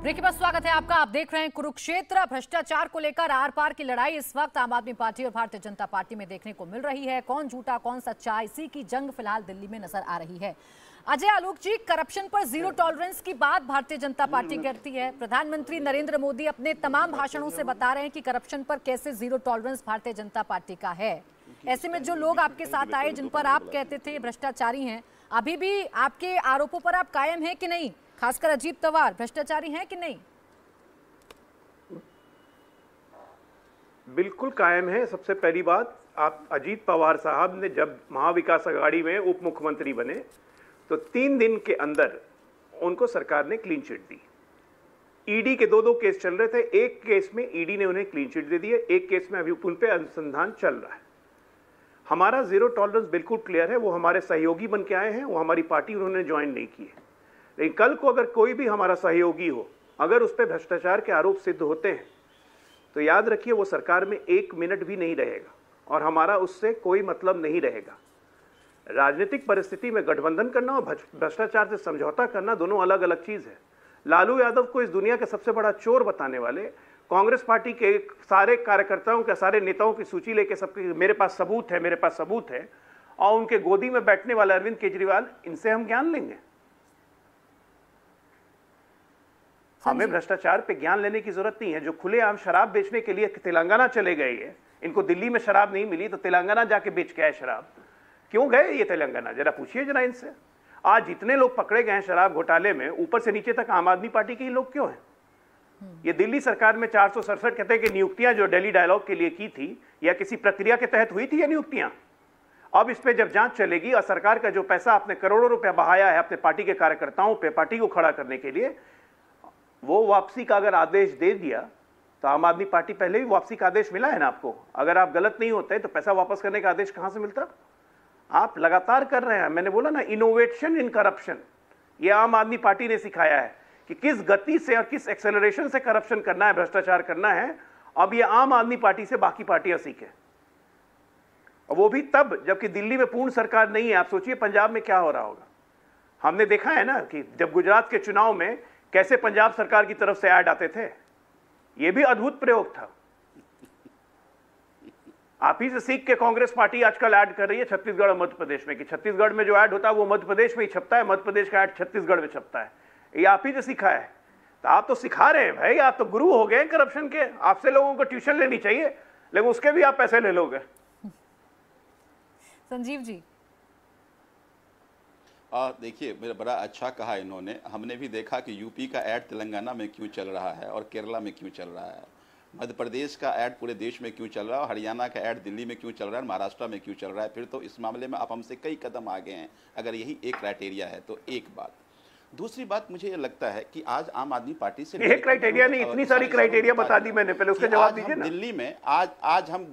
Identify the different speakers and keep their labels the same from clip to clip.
Speaker 1: Break के बाद स्वागत है आपका। आप देख रहे हैं कुरुक्षेत्र। भ्रष्टाचार को लेकर आर पार की लड़ाई इस वक्त आम आदमी पार्टी और भारतीय जनता पार्टी में देखने को मिल रही है। कौन झूठा कौन सच्चा, इसी की जंग फिलहाल दिल्ली में नजर आ रही है। अजय आलोक जी, करप्शन पर जीरो टॉलरेंस की बात भारतीय जनता पार्टी करती है। प्रधानमंत्री नरेंद्र मोदी अपने तमाम भाषणों से बता रहे हैं कि करप्शन पर कैसे zero tolerance Bharatiya Janata party का है। ऐसे में जो लोग आपके साथ आए, जिन पर आप कहते थे भ्रष्टाचारी हैं, अभी भी आपके आरोपों पर आप कायम हैं कि नहीं? खासकर अजीत पवार भ्रष्टाचारी हैं कि नहीं?
Speaker 2: बिल्कुल कायम है। सबसे पहली बात, आप अजीत पवार साहब ने जब महाविकास अघाड़ी में उप मुख्यमंत्री बने तो 3 दिन के अंदर उनको सरकार ने क्लीन चिट दी। ईडी के 2 केस चल रहे थे, एक केस में ईडी ने उन्हें क्लीन चिट दे दी है, एक केस में अभी उन पे अनुसंधान चल रहा है। हमारा जीरो टॉलरेंस बिल्कुल क्लियर है। वो हमारे सहयोगी बन के आए हैं, वो हमारी पार्टी उन्होंने ज्वाइन नहीं की है। लेकिन कल को अगर कोई भी हमारा सहयोगी हो, अगर उस पर भ्रष्टाचार के आरोप सिद्ध होते हैं तो याद रखिए वो सरकार में 1 मिनट भी नहीं रहेगा और हमारा उससे कोई मतलब नहीं रहेगा। राजनीतिक परिस्थिति में गठबंधन करना और भ्रष्टाचार से समझौता करना दोनों अलग अलग चीज है। लालू यादव को इस दुनिया का सबसे बड़ा चोर बताने वाले कांग्रेस पार्टी के सारे कार्यकर्ताओं के, सारे नेताओं की सूची लेके सबके मेरे पास सबूत है, मेरे पास सबूत है, और उनके गोदी में बैठने वाले अरविंद केजरीवाल, इनसे हम ज्ञान लेंगे? हमें भ्रष्टाचार पे ज्ञान लेने की जरूरत नहीं है। जो खुलेआम शराब बेचने के लिए तेलंगाना चले गए हैं, इनको दिल्ली में शराब नहीं मिली तो तेलंगाना जाके बेच के आए शराब। क्यों गए ये तेलंगाना? जरा पूछिए जरा इनसे। आज जितने लोग पकड़े गए हैं शराब घोटाले में, ऊपर से नीचे तक आम आदमी पार्टी के ही लोग क्यों हैं? ये दिल्ली सरकार में 467 कहते हैं कि नियुक्तियां जो दिल्ली डायलॉग के लिए की थी या किसी प्रक्रिया के तहत हुई थी ये नियुक्तियां। अब इस पे जब जांच चलेगी और सरकार का जो पैसा आपने करोड़ों रुपया बहाया है अपने पार्टी के कार्यकर्ताओं पे, पार्टी को खड़ा करने के लिए, वो वापसी का अगर आदेश दे दिया तो आम आदमी पार्टी, पहले भी वापसी का आदेश मिला है ना आपको। अगर आप गलत नहीं होते तो पैसा वापस करने का आदेश कहां से मिलता? आप लगातार कर रहे हैं। मैंने बोला ना, इनोवेशन इन करप्शन, ये आम आदमी पार्टी ने सिखाया है कि किस गति से और किस एक्सेलरेशन से करप्शन करना है, भ्रष्टाचार करना है। अब ये आम आदमी पार्टी से बाकी पार्टियां सीखें, और वो भी तब जबकि दिल्ली में पूर्ण सरकार नहीं है। आप सोचिए पंजाब में क्या हो रहा होगा। हमने देखा है ना कि जब गुजरात के चुनाव में कैसे पंजाब सरकार की तरफ से ऐड आते थे, यह भी अद्भुत प्रयोग था। आप ही से सीख के कांग्रेस पार्टी आजकल ऐड कर रही है छत्तीसगढ़ और मध्य प्रदेश में, कि छत्तीसगढ़ में जो ऐड होता है वो मध्य प्रदेश में ही छपता है, मध्य प्रदेश का ऐड छत्तीसगढ़ में छपता है। ये आप ही से सीखा है। तो आप तो सिखा रहे हैं भाई, आप तो गुरु हो गए करप्शन के। आपसे लोगों को ट्यूशन लेनी चाहिए, लेकिन उसके भी आप पैसे ले लोगे।
Speaker 1: संजीव जी,
Speaker 3: देखिए, मेरा बड़ा अच्छा कहा इन्होंने। हमने भी देखा कि यूपी का ऐड तेलंगाना में क्यों चल रहा है और केरला में क्यों चल रहा है, मध्य प्रदेश का ऐड पूरे देश में क्यों चल रहा है, हरियाणा का ऐड दिल्ली में क्यों चल रहा है, महाराष्ट्र में क्यों चल रहा है। फिर तो इस मामले में आप हमसे कई कदम आगे हैं, अगर यही एक क्राइटेरिया है तो। एक बात। दूसरी बात, मुझे ये लगता है कि आज आम आदमी पार्टी से
Speaker 2: एक क्राइटेरिया नहीं, इतनी सारी क्राइटेरिया बता दी मैंने, पहले उसका जवाब दीजिए ना।
Speaker 3: दिल्ली में आज हम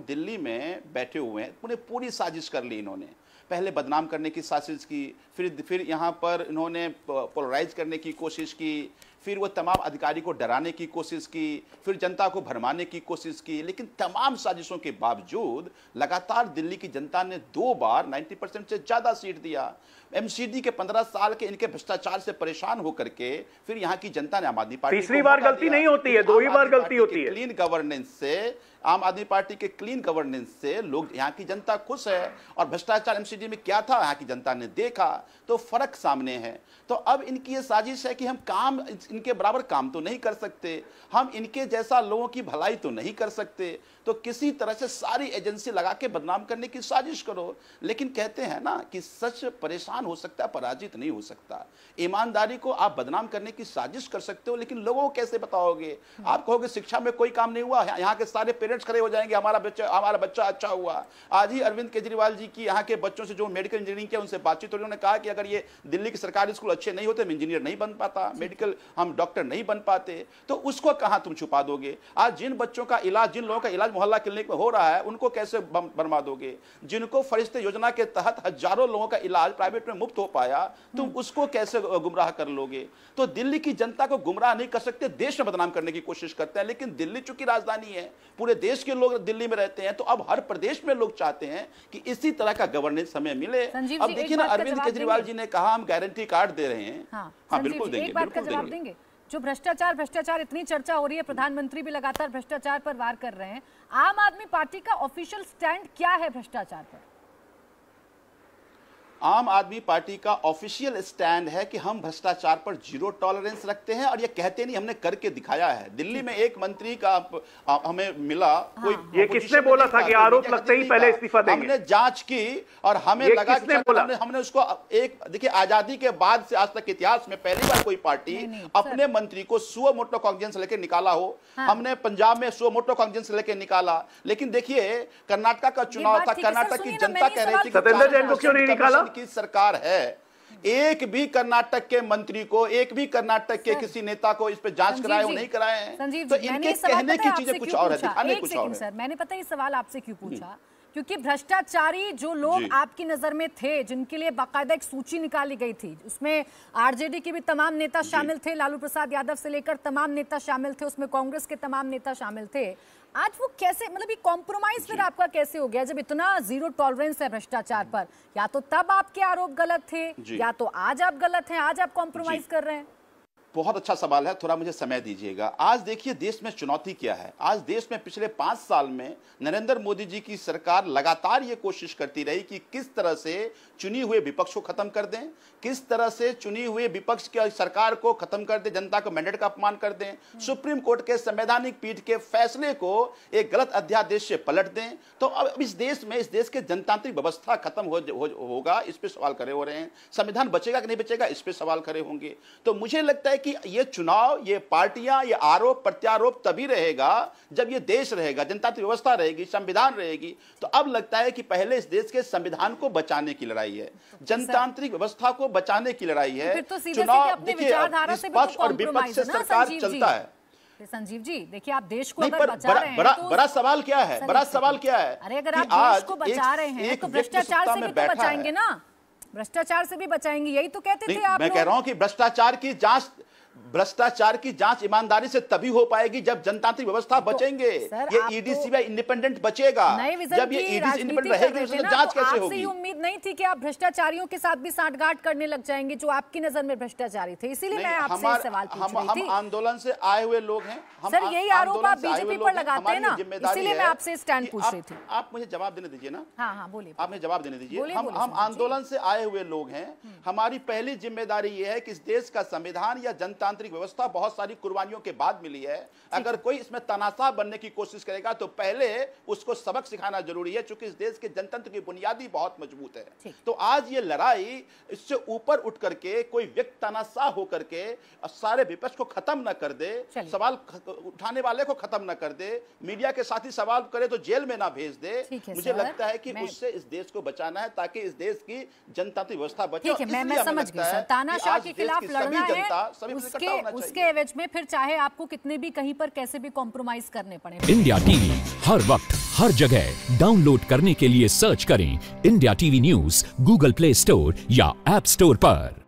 Speaker 3: दिल्ली में बैठे हुए हैं, पूरी साजिश कर ली इन्होंने। पहले बदनाम करने की साजिश की, फिर यहाँ पर इन्होंने पोलराइज करने की कोशिश की, फिर वो तमाम अधिकारी को डराने की कोशिश की, फिर जनता को भरमाने की कोशिश की। लेकिन तमाम साजिशों के बावजूद लगातार दिल्ली की जनता ने 2 बार 90% से ज़्यादा सीट दिया। एमसीडी के 15 साल के इनके भ्रष्टाचार से परेशान होकर के फिर यहाँ की जनता ने आम आदमी पार्टी,
Speaker 2: तीसरी बार गलती नहीं होती है, 2 ही बार गलती होती है।
Speaker 3: क्लीन गवर्नेंस से, आम आदमी पार्टी के क्लीन गवर्नेंस से लोग, यहाँ की जनता खुश है। और भ्रष्टाचार एमसीडी में क्या था यहाँ की जनता ने देखा, तो फर्क सामने है। तो अब इनकी ये साजिश है कि हम काम, इनके बराबर काम तो नहीं कर सकते, हम इनके जैसा लोगों की भलाई तो नहीं कर सकते, तो किसी तरह से सारी एजेंसी लगा के बदनाम करने की साजिश करो। लेकिन कहते हैं ना कि सच परेशान हो सकता है, पराजित नहीं हो सकता। ईमानदारी को आप बदनाम करने की साजिश कर सकते हो, लेकिन लोगों को कैसे बताओगे? आप कहोगे शिक्षा में कोई काम नहीं हुआ, यहाँ के सारे पेरेंट्स खड़े हो जाएंगे हमारा बच्चा अच्छा हुआ। आज ही अरविंद केजरीवाल जी की यहाँ के बच्चों से जो मेडिकल इंजीनियरिंग किया उनसे बातचीत, तो उन्होंने कहा कि अगर ये दिल्ली के सरकारी स्कूल अच्छे नहीं होते, इंजीनियर नहीं बन पाता, मेडिकल हम डॉक्टर नहीं बन पाते, तो उसको कहां तुम छुपा दोगे? आज जिन बच्चों का इलाज, जिन लोगों का इलाज मोहल्ला क्लिनिक में हो रहा है, उनको कैसे बर्मा दोगे? जिनको फरिश्ते योजना के तहत हजारों लोगों का इलाज प्राइवेट में मुफ्त हो पाया, तुम उसको कैसे गुमराह कर लोगे? तो दिल्ली की जनता को गुमराह नहीं कर सकते, देश में बदनाम करने की कोशिश करते हैं। लेकिन दिल्ली चूंकि राजधानी है, पूरे देश के लोग दिल्ली में रहते हैं, तो अब हर प्रदेश में लोग चाहते हैं कि इसी तरह का गवर्नेंस हमें मिले। अब देखिए ना, अरविंद केजरीवाल जी ने कहा हम गारंटी कार्ड दे रहे हैं। हाँ, बिल्कुल देंगे,
Speaker 1: एक बात का जवाब देंगे। जो भ्रष्टाचार इतनी चर्चा हो रही है, प्रधानमंत्री भी लगातार भ्रष्टाचार पर वार कर रहे हैं, आम आदमी पार्टी का ऑफिशियल स्टैंड क्या है भ्रष्टाचार पर?
Speaker 3: आम आदमी पार्टी का ऑफिशियल स्टैंड है कि हम भ्रष्टाचार पर जीरो टॉलरेंस रखते हैं, और ये कहते नहीं, हमने करके दिखाया है। दिल्ली में एक मंत्री का हमें मिला, कोई
Speaker 2: ये किसने बोला था कि आरोप लगते ही पहले इस्तीफा देंगे?
Speaker 3: हमने जांच की और हमें लगा कि हमने उसको एक, देखिए, आजादी के बाद से आज तक इतिहास में पहली बार कोई पार्टी अपने मंत्री को सुओ मोटो कॉन्ग्रेस लेकर निकाला हो। हमने पंजाब में सुओ मोटो कॉन्ग्रेस लेकर निकाला, लेकिन देखिए कर्नाटक का चुनाव था, कर्नाटक की जनता कह रही थी
Speaker 2: सत्येंद्र जैन को क्यों नहीं निकाला?
Speaker 3: की सरकार है, एक भी कर्नाटक के मंत्री को, एक भी कर्नाटक के किसी नेता को इस पे जांच कराए हो नहीं कराए हैं। तो इनके कहने की चीजें कुछ और है, दिखाने कुछ और है।
Speaker 1: सर, मैंने पता है ये सवाल आपसे क्यों पूछा, क्योंकि भ्रष्टाचारी जो लोग आपकी नजर में थे, जिनके लिए बाकायदा एक सूची निकाली गई थी, उसमें आरजेडी के भी तमाम नेता शामिल थे, लालू प्रसाद यादव से लेकर तमाम नेता शामिल थे, उसमें कांग्रेस के तमाम नेता शामिल थे। आज वो कैसे, मतलब ये कॉम्प्रोमाइज फिर आपका कैसे हो गया जब इतना जीरो टॉलरेंस है भ्रष्टाचार पर? या तो तब आपके आरोप गलत थे, या तो आज आप गलत हैं, आज आप कॉम्प्रोमाइज कर रहे हैं।
Speaker 3: बहुत अच्छा सवाल है, थोड़ा मुझे समय दीजिएगा। आज देखिए देश में चुनौती क्या है। आज देश में पिछले 5 साल में नरेंद्र मोदी जी की सरकार लगातार ये कोशिश करती रही कि किस तरह से चुनी हुए विपक्ष को खत्म कर दें, किस तरह से चुनी हुए विपक्ष की सरकार को खत्म कर दें, जनता को मैंडेट का अपमान कर दें, सुप्रीम कोर्ट के संवैधानिक पीठ के फैसले को एक गलत अध्यादेश से पलट दें। तो अब इस देश में, इस देश के जनतांत्रिक व्यवस्था खत्म होगा, इस पर सवाल खड़े हो रहे हैं। संविधान बचेगा कि नहीं बचेगा, इस पर सवाल खड़े होंगे। तो मुझे लगता है कि ये चुनाव, ये पार्टियां, ये आरोप प्रत्यारोप तभी रहेगा जब ये देश रहेगा, जनतांत्रिक व्यवस्था रहेगी, संविधान रहेगी। तो अब लगता है कि पहले इस देश के संविधान को बचाने की लड़ाई है, जनतांत्रिक व्यवस्था को बचाने की लड़ाई है। चुनाव देखिए, पक्ष और विपक्ष से सरकार चलता है।
Speaker 1: संजीव जी, देखिए आप देश को अगर बचा रहे हैं तो
Speaker 3: बड़ा सवाल क्या है? बड़ा सवाल क्या है?
Speaker 1: अरे अगर आप देश को बचा रहे हैं तो भ्रष्टाचार से भी तो बचाएंगे ना, भ्रष्टाचार से भी बचाएंगे, यही तो कहते थे आप।
Speaker 3: मैं कह रहा हूं कि भ्रष्टाचार की जांच ईमानदारी से तभी हो पाएगी जब जनतांत्रिक व्यवस्था बचेंगे। ये ईडी सीबीआई इंडिपेंडेंट बचेगा। जब ये ईडी इंडिपेंडेंट रहेगी तो जांच कैसे होगी?
Speaker 1: आपसे उम्मीद नहीं थी कि आप भ्रष्टाचारियों के साथ भी साठगांठ करने लग जाएंगे जो आपकी नजर में भ्रष्टाचारी थे, इसीलिए मैं आपसे सवाल पूछ रही थी।
Speaker 3: हम आंदोलन से आए हुए लोग हैं
Speaker 1: सर, यही आरोप आप बीजेपी पर लगाते हैं ना, इसीलिए मैं आपसे स्टैंड पूछ रही थी।
Speaker 3: आप मुझे जवाब देने दीजिए ना।
Speaker 1: हाँ, बोलिए।
Speaker 3: आप मुझे जवाब देने दीजिए। हम आंदोलन से आए हुए लोग हैं। हमारी पहली जिम्मेदारी ये है कि इस देश का संविधान या जनतांत्रिक व्यवस्था बहुत सारी कुर्बानियों के बाद मिली है। अगर कोई इसमें तानाशाह बनने की कोशिश करेगा तो पहले उसको सबक सिखाना जरूरी है, क्योंकि इस देश के जनतंत्र की बुनियादी बहुत मजबूत है। तो आज ये लड़ाई, इससे ऊपर उठ करके कोई व्यक्ति तानाशाह होकर के सारे विपक्ष को खत्म न कर दे, सवाल उठाने वाले को खत्म न कर दे, मीडिया के साथ ही सवाल करे तो जेल में ना भेज दे। मुझे लगता है कि उससे इस देश को बचाना है ताकि इस देश की जनतांत्रिक व्यवस्था बचे।
Speaker 1: मैं समझ गई सर, तानाशाह के खिलाफ लड़ना है, उसके एवज में फिर चाहे आपको कितने भी कहीं पर कैसे भी कॉम्प्रोमाइज करने पड़े।
Speaker 4: इंडिया टीवी हर वक्त हर जगह डाउनलोड करने के लिए सर्च करें India TV news Google play store या ऐप स्टोर पर।